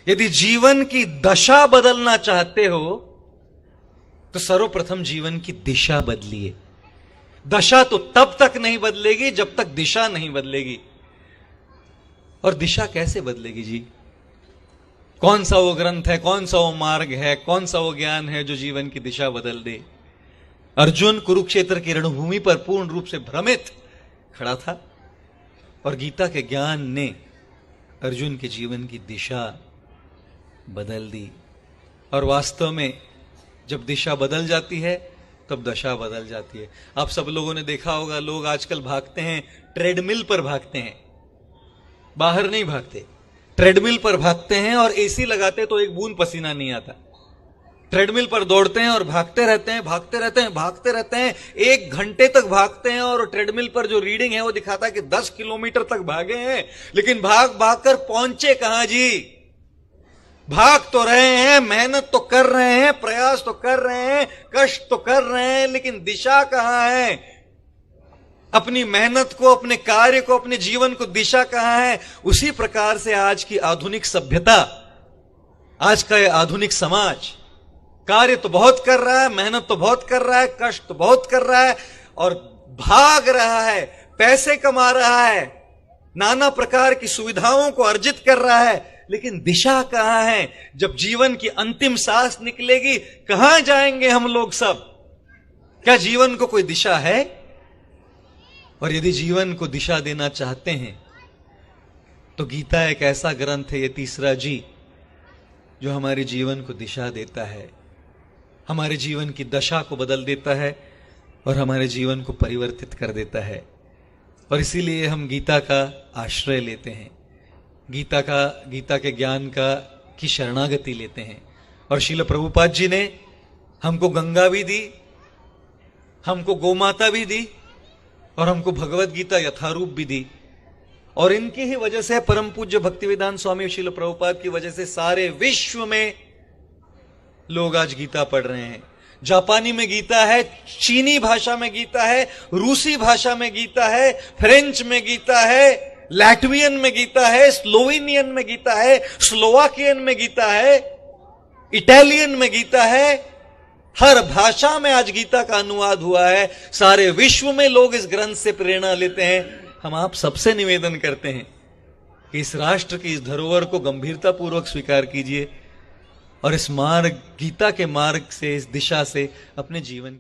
यदि जीवन की दशा बदलना चाहते हो तो सर्वप्रथम जीवन की दिशा बदलिए। दशा तो तब तक नहीं बदलेगी जब तक दिशा नहीं बदलेगी। और दिशा कैसे बदलेगी जी? कौन सा वो ग्रंथ है, कौन सा वो मार्ग है, कौन सा वो ज्ञान है जो जीवन की दिशा बदल दे? अर्जुन कुरुक्षेत्र की रणभूमि पर पूर्ण रूप से भ्रमित खड़ा था और गीता के ज्ञान ने अर्जुन के जीवन की दिशा बदल दी। और वास्तव में जब दिशा बदल जाती है तब दशा बदल जाती है। आप सब लोगों ने देखा होगा, लोग आजकल भागते हैं, ट्रेडमिल पर भागते हैं, बाहर नहीं भागते, ट्रेडमिल पर भागते हैं और एसी लगाते तो एक बूंद पसीना नहीं आता। ट्रेडमिल पर दौड़ते हैं और भागते रहते हैं, भागते रहते हैं, भागते रहते हैं, 1 घंटे तक भागते हैं और ट्रेडमिल पर जो रीडिंग है वो दिखाता है कि 10 किलोमीटर तक भागे हैं, लेकिन भाग भाग कर पहुंचे कहां जी? भाग तो रहे हैं, मेहनत तो कर रहे हैं, प्रयास तो कर रहे हैं, कष्ट तो कर रहे हैं, लेकिन दिशा कहां है? अपनी मेहनत को, अपने कार्य को, अपने जीवन को दिशा कहां है? उसी प्रकार से आज की आधुनिक सभ्यता, आज का यह आधुनिक समाज कार्य तो बहुत कर रहा है, मेहनत तो बहुत कर रहा है, कष्ट तो बहुत कर रहा है और भाग रहा है, पैसे कमा रहा है, नाना प्रकार की सुविधाओं को अर्जित कर रहा है, लेकिन दिशा कहां है? जब जीवन की अंतिम सांस निकलेगी, कहां जाएंगे हम लोग सब? क्या जीवन को कोई दिशा है? और यदि जीवन को दिशा देना चाहते हैं तो गीता एक ऐसा ग्रंथ है, ये तीसरा जी, जो हमारे जीवन को दिशा देता है, हमारे जीवन की दशा को बदल देता है और हमारे जीवन को परिवर्तित कर देता है। और इसीलिए हम गीता का आश्रय लेते हैं, गीता के ज्ञान की शरणागति लेते हैं। और श्रील प्रभुपाद जी ने हमको गंगा भी दी, हमको गोमाता भी दी और हमको भगवत गीता यथारूप भी दी। और इनकी ही वजह से, परम पूज्य भक्तिवेदांत स्वामी श्रील प्रभुपाद की वजह से सारे विश्व में लोग आज गीता पढ़ रहे हैं। जापानी में गीता है, चीनी भाषा में गीता है, रूसी भाषा में गीता है, फ्रेंच में गीता है, लैट्वियन में गीता है, स्लोवेनियन में गीता है, स्लोवाकियन में गीता है, इटालियन में गीता है। हर भाषा में आज गीता का अनुवाद हुआ है। सारे विश्व में लोग इस ग्रंथ से प्रेरणा लेते हैं। हम आप सबसे निवेदन करते हैं कि इस राष्ट्र की इस धरोहर को गंभीरता पूर्वक स्वीकार कीजिए और इस मार्ग, गीता के मार्ग से, इस दिशा से अपने जीवन